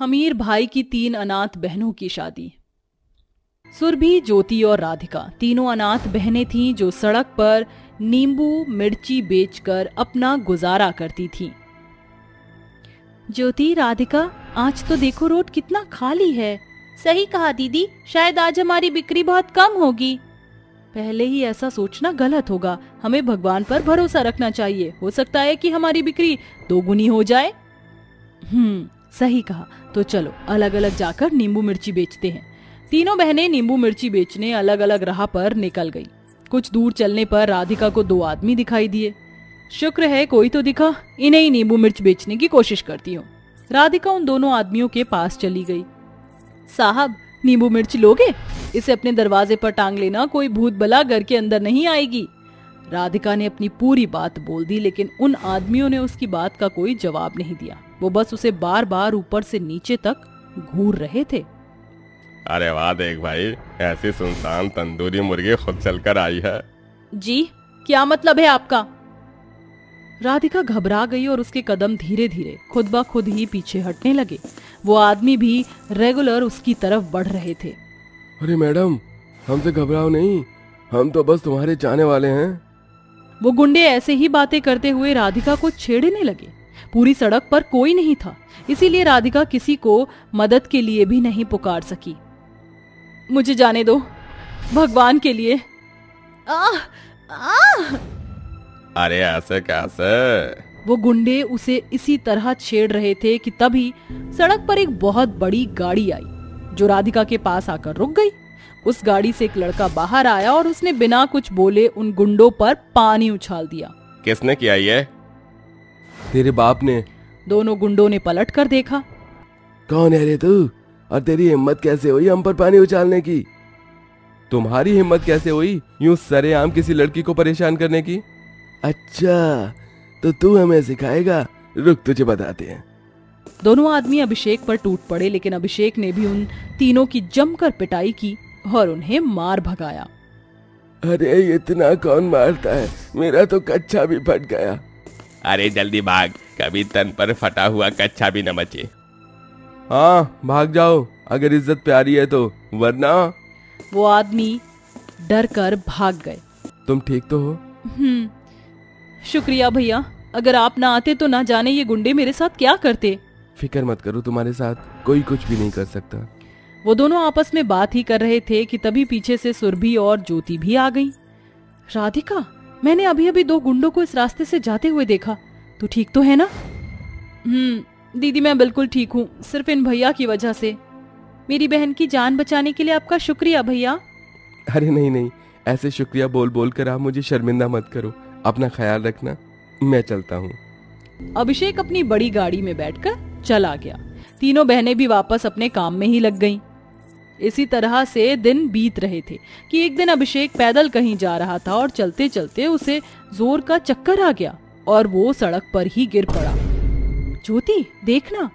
हमीर भाई की 3 अनाथ बहनों की शादी। सुरभि, ज्योति और राधिका तीनों अनाथ बहनें थीं जो सड़क पर नींबू मिर्ची बेचकर अपना गुजारा करती थीं। ज्योति, राधिका, आज तो देखो रोड कितना खाली है। सही कहा दीदी, शायद आज हमारी बिक्री बहुत कम होगी। पहले ही ऐसा सोचना गलत होगा। हमें भगवान पर भरोसा रखना चाहिए। हो सकता है कि हमारी बिक्री 2 गुनी हो जाए। सही कहा। तो चलो अलग अलग जाकर नींबू मिर्ची बेचते हैं। तीनों बहनें नींबू मिर्ची बेचने अलग अलग राह पर निकल गई। कुछ दूर चलने पर राधिका को 2 आदमी दिखाई दिए। शुक्र है कोई तो दिखा, इन्हें ही नींबू मिर्च बेचने की कोशिश करती हूँ। राधिका उन दोनों आदमियों के पास चली गई। साहब, नींबू मिर्च लोगे? इसे अपने दरवाजे पर टांग लेना, कोई भूत बला घर के अंदर नहीं आएगी। राधिका ने अपनी पूरी बात बोल दी, लेकिन उन आदमियों ने उसकी बात का कोई जवाब नहीं दिया। वो बस उसे बार बार ऊपर से नीचे तक घूर रहे थे। अरे वाह, देख भाई, ऐसी सुनसान तंदूरी मुर्गी खुद चलकर आई है। जी, क्या मतलब है आपका? राधिका घबरा गई और उसके कदम धीरे धीरे खुद ब खुद ही पीछे हटने लगे। वो आदमी भी रेगुलर उसकी तरफ बढ़ रहे थे। अरे मैडम, हमसे घबराओ नहीं, हम तो बस तुम्हारे चाहने वाले हैं। वो गुंडे ऐसे ही बातें करते हुए राधिका को छेड़ने लगे। पूरी सड़क पर कोई नहीं था, इसीलिए राधिका किसी को मदद के लिए भी नहीं पुकार सकी। मुझे जाने दो, भगवान के लिए। अरे ऐसे कैसे? वो गुंडे उसे इसी तरह छेड़ रहे थे कि तभी सड़क पर एक बहुत बड़ी गाड़ी आई जो राधिका के पास आकर रुक गई। उस गाड़ी से एक लड़का बाहर आया और उसने बिना कुछ बोले उन गुंडों पर पानी उछाल दिया। किसने किया ये? तेरे बाप ने। दोनों गुंडों ने पलट कर देखा। कौन है रे तू, और तेरी हिम्मत कैसे हुई हम पर पानी उछालने की? तुम्हारी हिम्मत कैसे हुई यूं सरेआम किसी लड़की को परेशान करने की? अच्छा, तो तू हमें सिखाएगा, रुक तुझे बताते हैं। दोनों आदमी अभिषेक पर टूट पड़े, लेकिन अभिषेक ने भी उन तीनों की जमकर पिटाई की और उन्हें मार भगाया। अरे इतना कौन मारता है, मेरा तो कच्छा भी फट गया। अरे जल्दी भाग, कभी तन पर फटा हुआ कच्छा भी न बचे। हाँ भाग जाओ अगर इज्जत प्यारी है तो, वरना। वो आदमी डर कर भाग गए। तुम ठीक तो हो? शुक्रिया भैया, अगर आप ना आते तो ना जाने ये गुंडे मेरे साथ क्या करते। फिक्र मत करो, तुम्हारे साथ कोई कुछ भी नहीं कर सकता। वो दोनों आपस में बात ही कर रहे थे कि तभी पीछे से सुरभि और ज्योति भी आ गई। राधिका, मैंने अभी अभी 2 गुंडों को इस रास्ते से जाते हुए देखा। तू ठीक तो है ना? दीदी मैं बिल्कुल ठीक हूँ, सिर्फ इन भैया की वजह से। मेरी बहन की जान बचाने के लिए आपका शुक्रिया भैया। अरे नहीं नहीं, ऐसे शुक्रिया बोल बोल कर आप मुझे शर्मिंदा मत करो। अपना ख्याल रखना, मैं चलता हूँ। अभिषेक अपनी बड़ी गाड़ी में बैठकर चला गया। तीनों बहनें भी वापस अपने काम में ही लग गईं। इसी तरह से दिन बीत रहे थे कि एक दिन अभिषेक पैदल कहीं जा रहा था और चलते चलते उसे जोर का चक्कर आ गया और वो सड़क पर ही गिर पड़ा। ज्योति, देखना,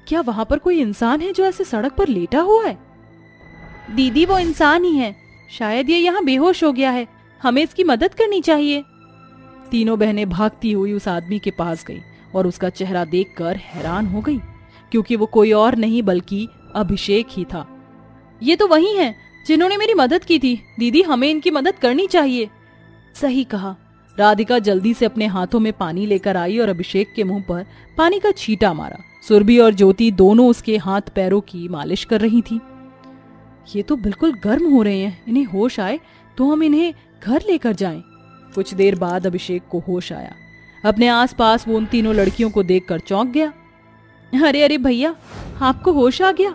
क्या वहां पर कोई इंसान है जो ऐसे सड़क पर लेटा हुआ है? दीदी, वो इंसान ही है। शायद ये यहाँ बेहोश हो गया है, हमें इसकी मदद करनी चाहिए। तीनों बहनें भागती हुई उस आदमी के पास गई और उसका चेहरा देखकर हैरान हो गई, क्योंकि वो कोई और नहीं बल्कि अभिषेक ही था। ये तो वही हैं जिन्होंने मेरी मदद की थी। दीदी, हमें इनकी मदद करनी चाहिए। सही कहा। राधिका जल्दी से अपने हाथों में पानी लेकर आई और अभिषेक के मुंह पर पानी का छींटा मारा। सुरभि और ज्योति दोनों उसके हाथ पैरों की मालिश कर रही थी। ये तो बिल्कुल गर्म हो रहे हैं, इन्हें होश आए तो हम इन्हें घर लेकर जाएं। कुछ देर बाद अभिषेक को होश आया। अपने आसपास वो उन तीनों लड़कियों को देखकर चौंक गया। अरे अरे भैया, आपको होश आ गया?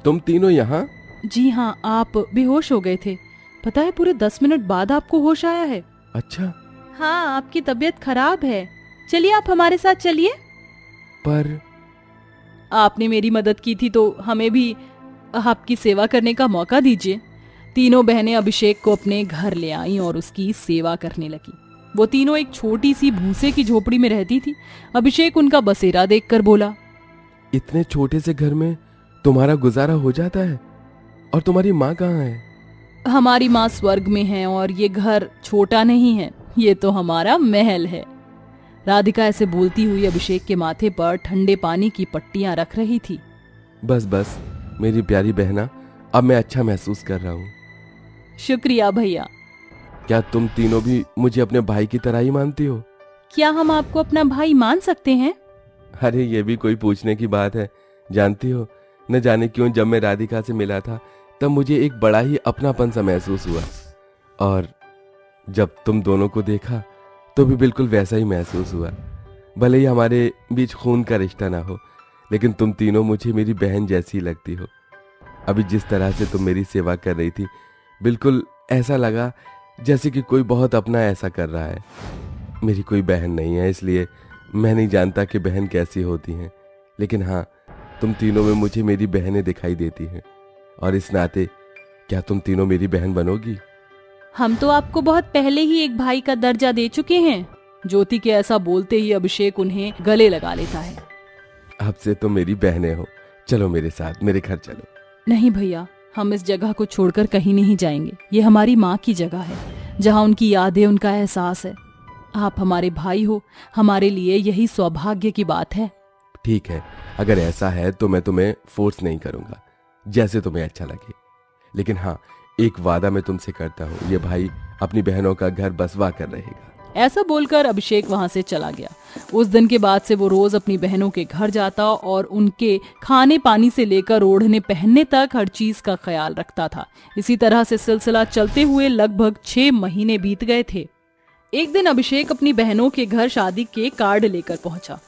तुम तीनों यहाँ? जी हाँ, आप बेहोश हो गए थे। पता है, पूरे 10 मिनट बाद आपको होश आया है। अच्छा। हाँ, आपकी तबीयत खराब है। चलिए आप हमारे साथ चलिए। पर आपने मेरी मदद की थी तो हमें भी आपकी सेवा करने का मौका दीजिए। तीनों बहनें अभिषेक को अपने घर ले आईं और उसकी सेवा करने लगी। वो तीनों एक छोटी सी भूसे की झोपड़ी में रहती थी। अभिषेक उनका बसेरा देखकर बोला, इतने छोटे से घर में तुम्हारा गुजारा हो जाता है? और तुम्हारी माँ कहाँ है? हमारी माँ स्वर्ग में है और ये घर छोटा नहीं है, ये तो हमारा महल है। राधिका ऐसे बोलती हुई अभिषेक के माथे पर ठंडे पानी की पट्टियां रख रही थी। बस बस मेरी प्यारी बहना, अब मैं अच्छा महसूस कर रहा हूँ। शुक्रिया भैया। क्या तुम तीनों भी मुझे अपने भाई की तरह ही मानती हो? क्या हम आपको अपना भाई मान सकते हैं? अरे ये भी कोई पूछने की बात है। जानती हो, न जाने क्यों जब मैं राधिका से मिला था तब मुझे एक बड़ा ही अपनापन सा महसूस हुआ, और जब तुम दोनों को देखा तो भी बिल्कुल वैसा ही महसूस हुआ। भले ही हमारे बीच खून का रिश्ता ना हो, लेकिन तुम तीनों मुझे मेरी बहन जैसी लगती हो। अभी जिस तरह से तुम मेरी सेवा कर रही थी, बिल्कुल ऐसा लगा जैसे कि कोई बहुत अपना ऐसा कर रहा है। मेरी कोई बहन नहीं है, इसलिए मैं नहीं जानता कि बहन कैसी होती हैं, लेकिन हाँ, तुम तीनों में मुझे मेरी बहनें दिखाई देती हैं, और इस नाते क्या तुम तीनों मेरी बहन बनोगी? हम तो आपको बहुत पहले ही एक भाई का दर्जा दे चुके हैं। ज्योति के ऐसा बोलते ही अभिषेक उन्हें गले लगा लेता है। अब से तुम मेरी बहनें हो, चलो मेरे साथ, मेरे घर चलो। नहीं भैया, हम इस जगह को छोड़कर कहीं नहीं जाएंगे। ये हमारी माँ की जगह है, जहाँ उनकी यादें, उनका एहसास है। आप हमारे भाई हो, हमारे लिए यही सौभाग्य की बात है। ठीक है, अगर ऐसा है तो मैं तुम्हें फोर्स नहीं करूंगा, जैसे तुम्हें अच्छा लगे। लेकिन हाँ, एक वादा मैं तुमसे करता हूँ, ये भाई अपनी बहनों का घर बसवा कर रहेगा। ऐसा बोलकर अभिषेक वहां से चला गया। उस दिन के बाद से वो रोज अपनी बहनों के घर जाता और उनके खाने पानी से लेकर ओढ़ने पहनने तक हर चीज का ख्याल रखता था। इसी तरह से सिलसिला चलते हुए लगभग 6 महीने बीत गए थे। एक दिन अभिषेक अपनी बहनों के घर शादी के कार्ड लेकर पहुंचा।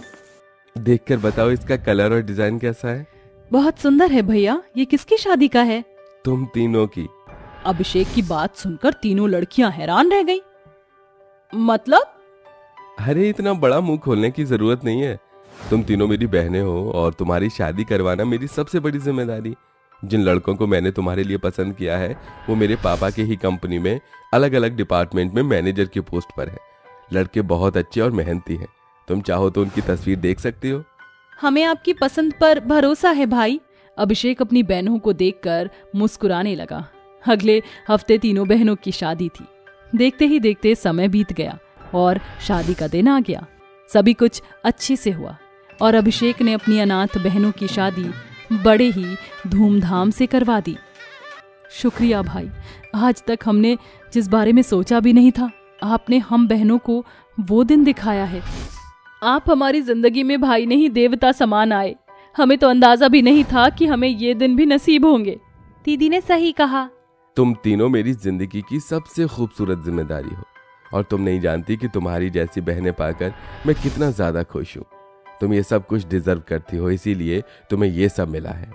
देखकर बताओ इसका कलर और डिजाइन कैसा है? बहुत सुंदर है भैया। ये किसकी शादी का है? तुम तीनों की। अभिषेक की बात सुनकर तीनों लड़कियां हैरान रह गईं। मतलब? अरे इतना बड़ा मुंह खोलने की जरूरत नहीं है। तुम तीनों मेरी बहनें हो और तुम्हारी शादी करवाना मेरी सबसे बड़ी जिम्मेदारी। जिन लड़कों को मैंने तुम्हारे लिए पसंद किया है वो मेरे पापा के ही कंपनी में अलग अलग डिपार्टमेंट में मैनेजर की पोस्ट पर है। लड़के बहुत अच्छे और मेहनती हैं। तुम चाहो तो उनकी तस्वीर देख सकती हो। हमें आपकी पसंद पर भरोसा है भाई। अभिषेक अपनी बहनों को देखकर मुस्कुराने लगा। अगले हफ्ते तीनों बहनों की शादी थी। देखते ही देखते समय बीत गया और शादी का दिन आ गया। सभी कुछ अच्छे से हुआ और अभिषेक ने अपनी अनाथ बहनों की शादी बड़े ही धूमधाम से करवा दी। शुक्रिया भाई, आज तक हमने जिस बारे में सोचा भी नहीं था, आपने हम बहनों को वो दिन दिखाया है। आप हमारी जिंदगी में भाई नहीं देवता समान आए। हमें तो अंदाजा भी नहीं था कि हमें ये दिन भी नसीब होंगे। दीदी ने सही कहा। तुम तीनों मेरी जिंदगी की सबसे खूबसूरत जिम्मेदारी हो और तुम नहीं जानती कि तुम्हारी जैसी बहनें पाकर मैं कितना ज्यादा खुश हूँ। तुम ये सब कुछ डिजर्व करती हो, इसीलिए तुम्हें ये सब मिला है।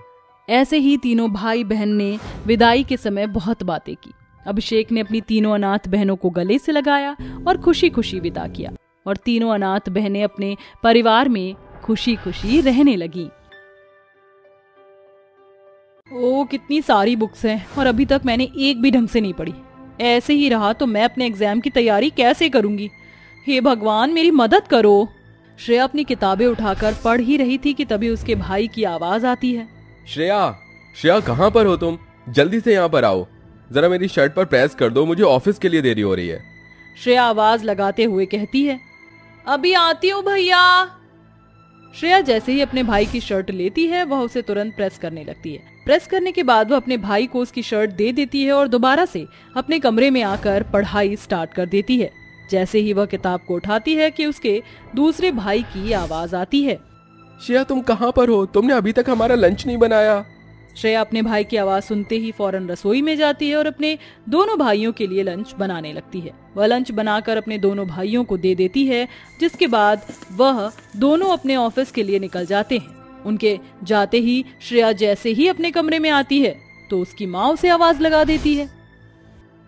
ऐसे ही तीनों भाई बहन ने विदाई के समय बहुत बातें की। अभिषेक ने अपनी तीनों अनाथ बहनों को गले से लगाया और खुशी खुशी विदा किया और तीनों अनाथ बहनें अपने परिवार में खुशी खुशी रहने लगी। ओ, कितनी सारी बुक्स हैं और अभी तक मैंने एक भी ढंग से नहीं पढ़ी। ऐसे ही रहा तो मैं अपने एग्जाम की तैयारी कैसे करूंगी? हे भगवान, मेरी मदद करो। श्रेया अपनी किताबें उठाकर पढ़ ही रही थी कि तभी उसके भाई की आवाज आती है। श्रेया कहाँ पर हो तुम? जल्दी से यहाँ पर आओ, जरा मेरी शर्ट पर प्रेस कर दो, मुझे ऑफिस के लिए देरी हो रही है। श्रेया आवाज लगाते हुए कहती है, अभी आती हूँ भैया। श्रेया जैसे ही अपने भाई की शर्ट लेती है वह उसे तुरंत प्रेस करने लगती है। प्रेस करने के बाद वह अपने भाई को उसकी शर्ट दे देती है और दोबारा से अपने कमरे में आकर पढ़ाई स्टार्ट कर देती है। जैसे ही वह किताब को उठाती है कि उसके दूसरे भाई की आवाज आती है। श्रेया तुम कहाँ पर हो? तुमने अभी तक हमारा लंच नहीं बनाया। श्रेया अपने भाई की आवाज सुनते ही फौरन रसोई में जाती है और अपने दोनों भाइयों के लिए लंच बनाने लगती है। वह लंच बनाकर अपने दोनों भाइयों को दे देती है, जिसके बाद वह दोनों अपने ऑफिस के लिए निकल जाते हैं। उनके जाते ही श्रेया जैसे ही अपने कमरे में आती है तो उसकी माँ उसे आवाज लगा देती है,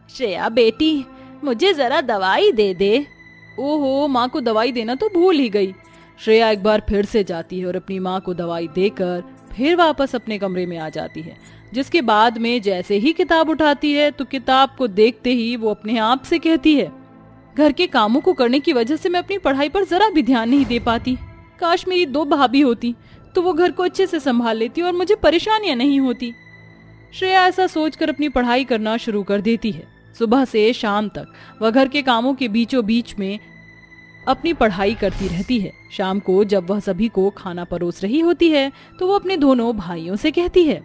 श्रेया बेटी, मुझे जरा दवाई दे दे। ओहो, माँ को दवाई देना तो भूल ही गई। श्रेया एक बार फिर से जाती है और अपनी माँ को दवाई देकर फिर वापस अपने कमरे में आ जाती है। जिसके बाद में जैसे ही किताब उठाती है तो किताब को देखते ही वो अपने आप से कहती है, घर के कामों को करने की वजह से मैं अपनी पढ़ाई पर जरा भी ध्यान नहीं दे पाती। काश मेरी 2 भाभी होती तो वो घर को अच्छे से संभाल लेती और मुझे परेशानियां नहीं होती। श्रेया ऐसा सोचकर अपनी पढ़ाई करना शुरू कर देती है। सुबह से शाम तक वह घर के कामों के बीचों बीच में अपनी पढ़ाई करती रहती है। शाम को जब वह सभी को खाना परोस रही होती है तो वो अपने दोनों भाइयों से कहती है,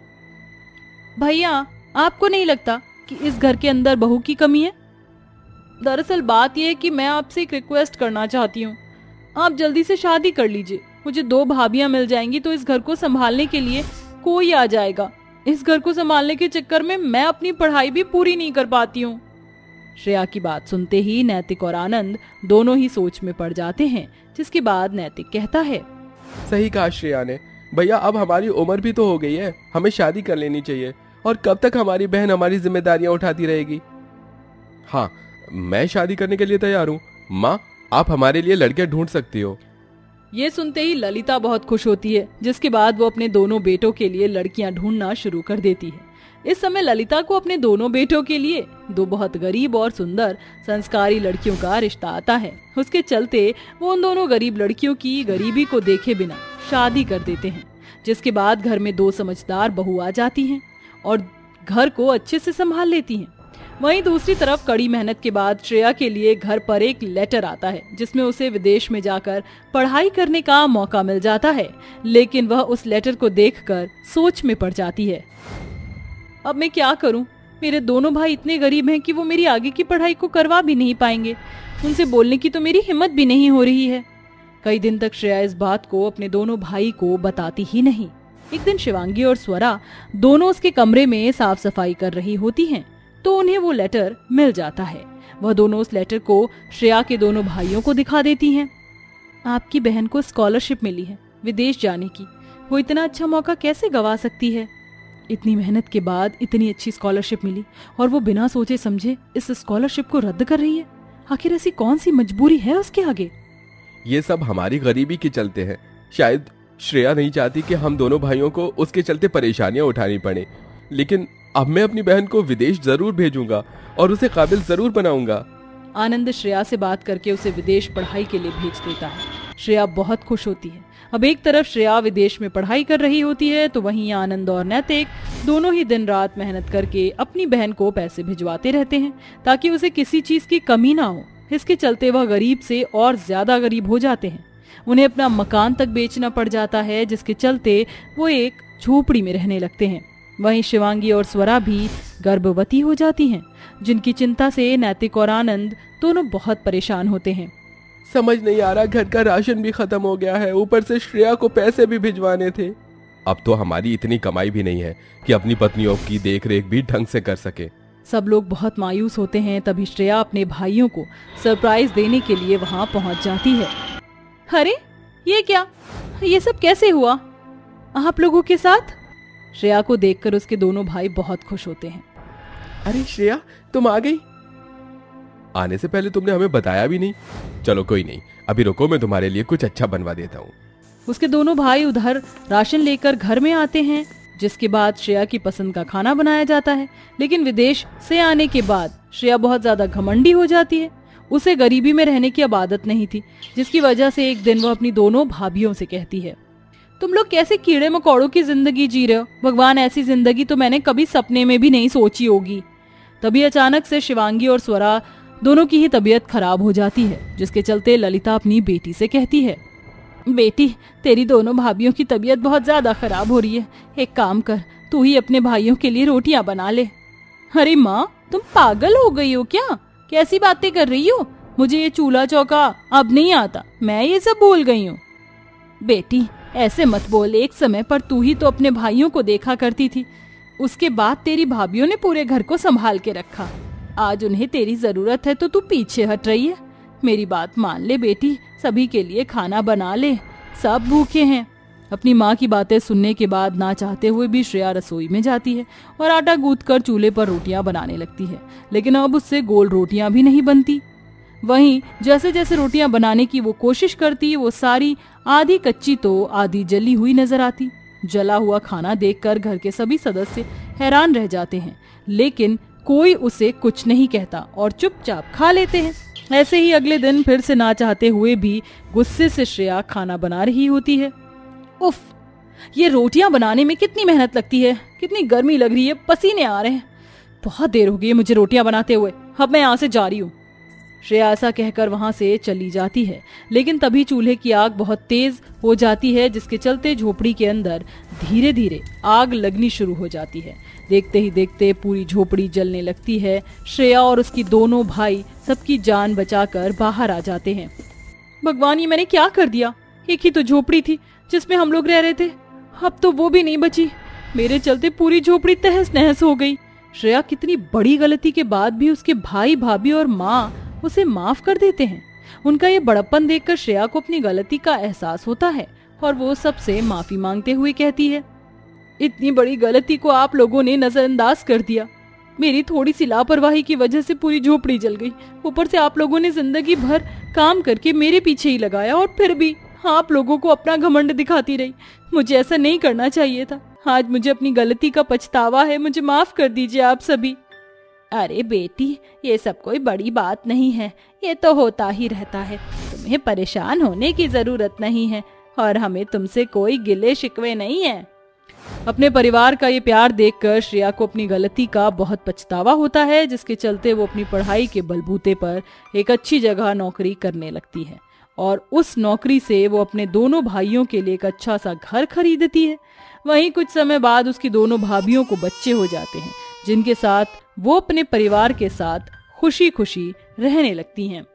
भैया आपको नहीं लगता कि इस घर के अंदर बहू की कमी है? दरअसल बात यह है कि मैं आपसे एक रिक्वेस्ट करना चाहती हूँ, आप जल्दी से शादी कर लीजिए। मुझे 2 भाभियां मिल जाएंगी तो इस घर को संभालने के लिए कोई आ जाएगा। इस घर को संभालने के चक्कर में मैं अपनी पढ़ाई भी पूरी नहीं कर पाती हूँ। श्रेया की बात सुनते ही नैतिक और आनंद दोनों ही सोच में पड़ जाते हैं, जिसके बाद नैतिक कहता है, सही कहा श्रेया ने। भैया अब हमारी उम्र भी तो हो गई है, हमें शादी कर लेनी चाहिए। और कब तक हमारी बहन हमारी जिम्मेदारियां उठाती रहेगी? हाँ, मैं शादी करने के लिए तैयार हूँ। माँ, आप हमारे लिए लड़के ढूंढ सकती हो। ये सुनते ही ललिता बहुत खुश होती है, जिसके बाद वो अपने दोनों बेटों के लिए लड़कियां ढूंढना शुरू कर देती है। इस समय ललिता को अपने दोनों बेटों के लिए 2 बहुत गरीब और सुंदर संस्कारी लड़कियों का रिश्ता आता है। उसके चलते वो उन दोनों गरीब लड़कियों की गरीबी को देखे बिना शादी कर देते हैं, जिसके बाद घर में 2 समझदार बहू आ जाती हैं और घर को अच्छे से संभाल लेती हैं। वहीं दूसरी तरफ कड़ी मेहनत के बाद श्रेया के लिए घर पर एक लेटर आता है, जिसमें उसे विदेश में जाकर पढ़ाई करने का मौका मिल जाता है। लेकिन वह उस लेटर को देखकर सोच में पड़ जाती है, अब मैं क्या करूं? मेरे दोनों भाई इतने गरीब हैं कि वो मेरी आगे की पढ़ाई को करवा भी नहीं पाएंगे। उनसे बोलने की तो मेरी हिम्मत भी नहीं हो रही है। कई दिन तक श्रेया इस बात को अपने दोनों भाई को बताती ही नहीं। एक दिन शिवांगी और स्वरा दोनों उसके कमरे में साफ सफाई कर रही होती हैं, तो उन्हें वो लेटर मिल जाता है। वह दोनों उस लेटर को श्रेया के दोनों भाइयों को दिखा देती हैं। आपकी बहन को स्कॉलरशिप मिली है विदेश जाने की, वो इतना अच्छा मौका कैसे गवा सकती है? इतनी मेहनत के बाद इतनी अच्छी स्कॉलरशिप मिली और वो बिना सोचे समझे इस स्कॉलरशिप को रद्द कर रही है। आखिर ऐसी कौन सी मजबूरी है उसके आगे? ये सब हमारी गरीबी के चलते है। शायद श्रेया नहीं चाहती कि हम दोनों भाइयों को उसके चलते परेशानियां उठानी पड़े, लेकिन अब मैं अपनी बहन को विदेश जरूर भेजूंगा और उसे काबिल जरूर बनाऊंगा। आनंद श्रेया से बात करके उसे विदेश पढ़ाई के लिए भेज देता है। श्रेया बहुत खुश होती है। अब एक तरफ श्रेया विदेश में पढ़ाई कर रही होती है, तो वहीं आनंद और नैतिक दोनों ही दिन रात मेहनत करके अपनी बहन को पैसे भिजवाते रहते हैं, ताकि उसे किसी चीज की कमी ना हो। इसके चलते वह गरीब से और ज्यादा गरीब हो जाते हैं। उन्हें अपना मकान तक बेचना पड़ जाता है, जिसके चलते वो एक झोपड़ी में रहने लगते हैं। वहीं शिवांगी और स्वरा भी गर्भवती हो जाती हैं, जिनकी चिंता से नैतिक और आनंद दोनों बहुत परेशान होते हैं। समझ नहीं आ रहा, घर का राशन भी खत्म हो गया है, ऊपर से श्रेया को पैसे भी भिजवाने थे। अब तो हमारी इतनी कमाई भी नहीं है कि अपनी पत्नियों की देखरेख भी ढंग से कर सके। सब लोग बहुत मायूस होते हैं। तभी श्रेया अपने भाइयों को सरप्राइज देने के लिए वहां पहुंच जाती है। अरे ये क्या, ये सब कैसे हुआ आप लोगों के साथ? श्रेया को देखकर उसके दोनों भाई बहुत खुश होते हैं। अरे श्रेया, तुम आ गई? आने से पहले तुमने हमें बताया भी नहीं। चलो कोई नहीं, अभी रुको, मैं तुम्हारे लिए कुछ अच्छा बनवा देता हूँ। उसके दोनों भाई उधर राशन लेकर घर में आते हैं, जिसके बाद श्रेया की पसंद का खाना बनाया जाता है। लेकिन विदेश से आने के बाद श्रेया बहुत ज्यादा घमंडी हो जाती है। उसे गरीबी में रहने की अब आदत नहीं थी, जिसकी वजह से एक दिन वो अपनी दोनों भाभियों से कहती है, तुम लोग कैसे कीड़े मकोड़ों की जिंदगी जी रहे हो? भगवान, ऐसी जिंदगी तो मैंने कभी सपने में भी नहीं सोची होगी। तभी अचानक से शिवांगी और स्वरा दोनों की ही तबीयत खराब हो जाती है, जिसके चलते ललिता अपनी बेटी से कहती है, बेटी, तेरी दोनों भाभियों की तबीयत बहुत ज्यादा खराब हो रही है। एक काम कर, तू ही अपने भाइयों के लिए रोटियां बना ले। अरे माँ, तुम पागल हो गई हो क्या? कैसी बातें कर रही हो? मुझे ये चूल्हा चौका अब नहीं आता, मैं ये सब भूल गई हूँ। बेटी ऐसे मत बोल, एक समय पर तू ही तो अपने भाइयों को देखा करती थी। उसके बाद तेरी भाभियों ने पूरे घर को संभाल के रखा। आज उन्हें तेरी जरूरत है तो तू पीछे हट रही है। मेरी बात मान ले बेटी, सभी के लिए खाना बना ले, सब भूखे हैं। अपनी माँ की बातें सुनने के बाद ना चाहते हुए भी श्रेया रसोई में जाती है और आटा गूंथकर चूल्हे पर रोटियां बनाने लगती है। लेकिन अब उससे गोल रोटियां भी नहीं बनती। वहीं जैसे जैसे रोटियां बनाने की वो कोशिश करती, वो सारी आधी कच्ची तो आधी जली हुई नजर आती। जला हुआ खाना देखकर घर के सभी सदस्य हैरान रह जाते हैं, लेकिन कोई उसे कुछ नहीं कहता और चुपचाप खा लेते हैं। ऐसे ही अगले दिन फिर से ना चाहते हुए भी गुस्से से श्रेया खाना बना रही होती है। उफ, ये रोटियां बनाने में कितनी मेहनत लगती है, कितनी गर्मी लग रही है, पसीने आ रहे हैं। बहुत देर हो गई है मुझे रोटियां बनाते हुए, अब मैं यहाँ से जा रही हूँ। श्रेया ऐसा कहकर वहां से चली जाती है, लेकिन तभी चूल्हे की आग बहुत तेज हो जाती है, जिसके चलते झोपड़ी के अंदर धीरे धीरे आग लगनी शुरू हो जाती है। देखते ही देखते पूरी झोपड़ी जलने लगती है। श्रेया और उसकी दोनों भाई सबकी जान बचाकर बाहर आ जाते हैं। भगवान, ये मैंने क्या कर दिया? एक ही तो झोपड़ी थी जिसमें हम लोग रह रहे थे, अब तो वो भी नहीं बची। मेरे चलते पूरी झोपड़ी तहस नहस हो गई। श्रेया कितनी बड़ी गलती के बाद भी उसके भाई भाभी और माँ उसे माफ कर देते हैं। उनका ये बड़प्पन देखकर श्रेया को अपनी गलती का एहसास होता है और वो सबसे माफी मांगते हुए कहती है, इतनी बड़ी गलती को आप लोगों ने नजरअंदाज कर दिया। मेरी थोड़ी सी लापरवाही की वजह से पूरी झोपड़ी जल गई। ऊपर से आप लोगों ने जिंदगी भर काम करके मेरे पीछे ही लगाया और फिर भी आप लोगों को अपना घमंड दिखाती रही। मुझे ऐसा नहीं करना चाहिए था। आज मुझे अपनी गलती का पछतावा है, मुझे माफ कर दीजिए आप सभी। अरे बेटी, ये सब कोई बड़ी बात नहीं है, ये तो होता ही रहता है। तुम्हें परेशान होने की जरूरत नहीं है और हमें तुमसे कोई गिले शिकवे नहीं है। अपने परिवार का ये प्यार देखकर श्रेया को अपनी गलती का बहुत पछतावा होता है, जिसके चलते वो अपनी पढ़ाई के बलबूते पर एक अच्छी जगह नौकरी करने लगती है और उस नौकरी से वो अपने दोनों भाइयों के लिए एक अच्छा सा घर खरीदती है। वहीं कुछ समय बाद उसकी दोनों भाभियों को बच्चे हो जाते हैं, जिनके साथ वो अपने परिवार के साथ खुशी खुशी रहने लगती हैं।